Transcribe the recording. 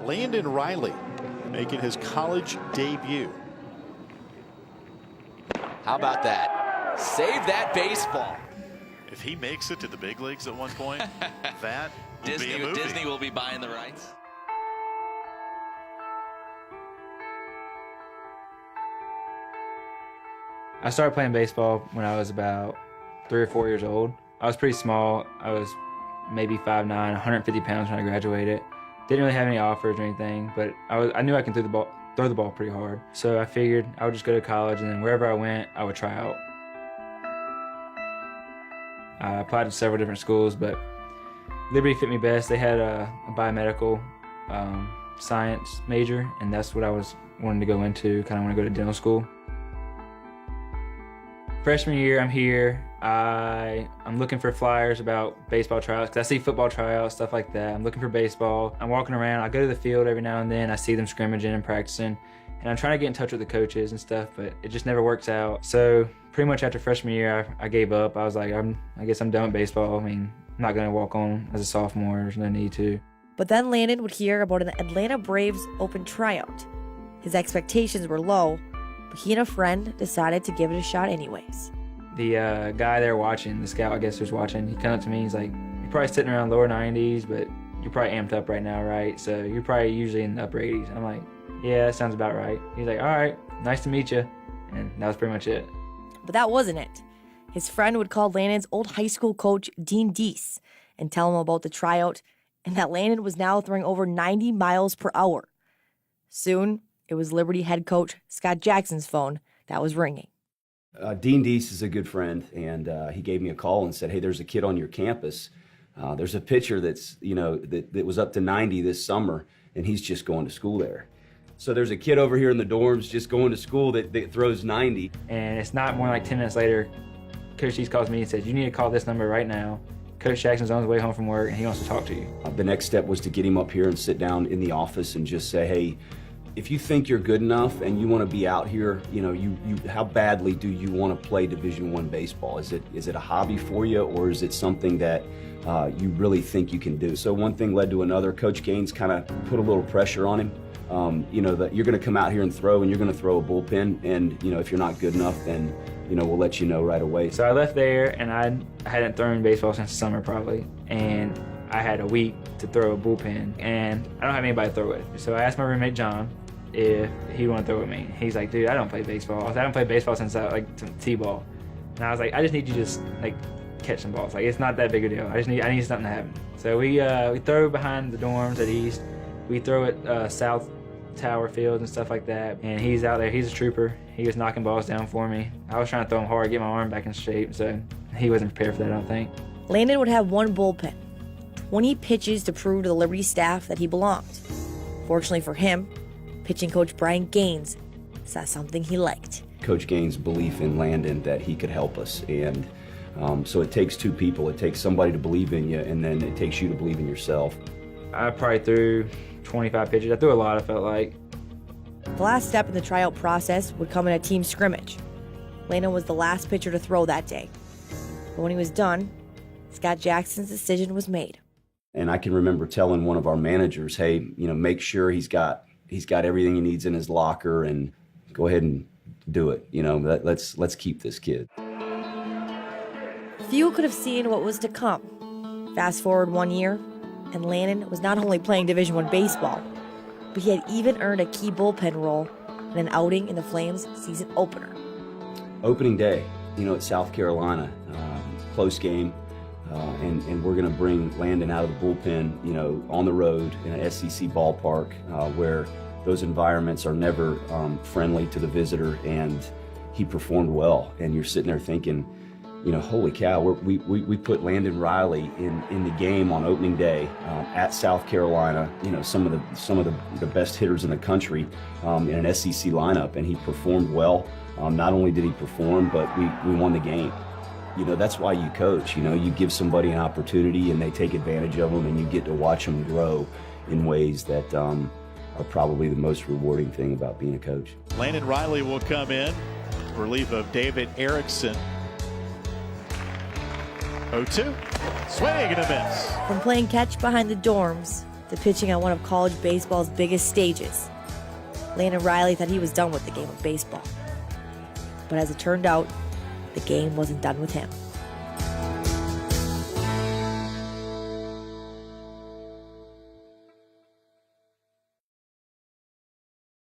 Landon Riley making his college debut. How about that? Save that baseball. If he makes it to the big leagues at one point, that will be a movie. Disney will be buying the rights. I started playing baseball when I was about 3 or 4 years old. I was pretty small. I was maybe 5'9", 150 pounds when I graduated. Didn't really have any offers or anything, but I knew I could throw the ball pretty hard. So I figured I would just go to college, and then wherever I went, I would try out. I applied to several different schools, but Liberty fit me best. They had a biomedical science major, and that's what I was wanting to go into. Kind of want to go to dental school. Freshman year, I'm here. I'm looking for flyers about baseball tryouts, because I see football tryouts, stuff like that. I'm looking for baseball. I'm walking around. I go to the field every now and then. I see them scrimmaging and practicing, and I'm trying to get in touch with the coaches and stuff, but it just never works out. So pretty much after freshman year, I gave up. I was like, I guess I'm done with baseball. I mean, I'm not going to walk on as a sophomore. There's no need to. But then Landon would hear about an Atlanta Braves open tryout. His expectations were low, but he and a friend decided to give it a shot anyways. The guy there watching, the scout I guess who's watching, he came up to me, he's like, you're probably sitting around lower 90s, but you're probably amped up right now, right? So you're probably usually in the upper 80s. I'm like, yeah, that sounds about right. He's like, all right, nice to meet you. And that was pretty much it. But that wasn't it. His friend would call Landon's old high school coach, Dean Deese, and tell him about the tryout, and that Landon was now throwing over 90 miles per hour. Soon, it was Liberty head coach Scott Jackson's phone that was ringing. Dean Deese is a good friend, and he gave me a call and said, hey, there's a kid on your campus. There's a pitcher that's, that was up to 90 this summer, and he's just going to school there. So there's a kid over here in the dorms just going to school that throws 90. And it's not more like 10 minutes later, Coach Deese calls me and says, you need to call this number right now. Coach Jackson's on his way home from work, and he wants to talk to you. The next step was to get him up here and sit down in the office and just say, hey, if you think you're good enough and you want to be out here, how badly do you want to play Division I baseball? Is it a hobby for you, or is it something that you really think you can do? So one thing led to another. Coach Gaines kind of put a little pressure on him. That you're going to come out here and throw, and you're going to throw a bullpen, and if you're not good enough, then we'll let you know right away. So I left there, and I hadn't thrown baseball since the summer probably, and I had a week to throw a bullpen, and I don't have anybody to throw with. So I asked my roommate John if he'd want to throw with me. He's like, dude, I don't play baseball. I was like, I haven't played baseball since T-ball. And I was like, I just need you to just catch some balls. It's not that big a deal. I need something to happen. So we throw behind the dorms at East. We throw at South Tower fields and stuff like that. And he's out there. He's a trooper. He was knocking balls down for me. I was trying to throw him hard, get my arm back in shape. So he wasn't prepared for that, I don't think. Landon would have one bullpen, 20 pitches to prove to the Liberty staff that he belonged. Fortunately for him, pitching coach Brian Gaines saw something he liked. Coach Gaines' belief in Landon that he could help us, and so it takes two people. It takes somebody to believe in you, and then it takes you to believe in yourself. I probably threw 25 pitches. I threw a lot, I felt like. The last step in the tryout process would come in a team scrimmage. Landon was the last pitcher to throw that day. But when he was done, Scott Jackson's decision was made. And I can remember telling one of our managers, hey, make sure he's got everything he needs in his locker, and go ahead and do it. Let's keep this kid. Few could have seen what was to come. Fast forward 1 year, and Landon was not only playing Division I baseball, but he had even earned a key bullpen role in an outing in the Flames season opener. Opening day, at South Carolina, close game, and we're going to bring Landon out of the bullpen, on the road in an SEC ballpark where those environments are never friendly to the visitor, and he performed well. And you're sitting there thinking, holy cow, we put Landon Riley in the game on opening day at South Carolina, some of the best hitters in the country in an SEC lineup, and he performed well. Not only did he perform, but we won the game. That's why you coach. You give somebody an opportunity and they take advantage of them, and you get to watch them grow in ways that are probably the most rewarding thing about being a coach. Landon Riley will come in, relief of David Erickson. 0-2, swing and a miss. From playing catch behind the dorms to pitching on one of college baseball's biggest stages. Landon Riley thought he was done with the game of baseball. But as it turned out, the game wasn't done with him.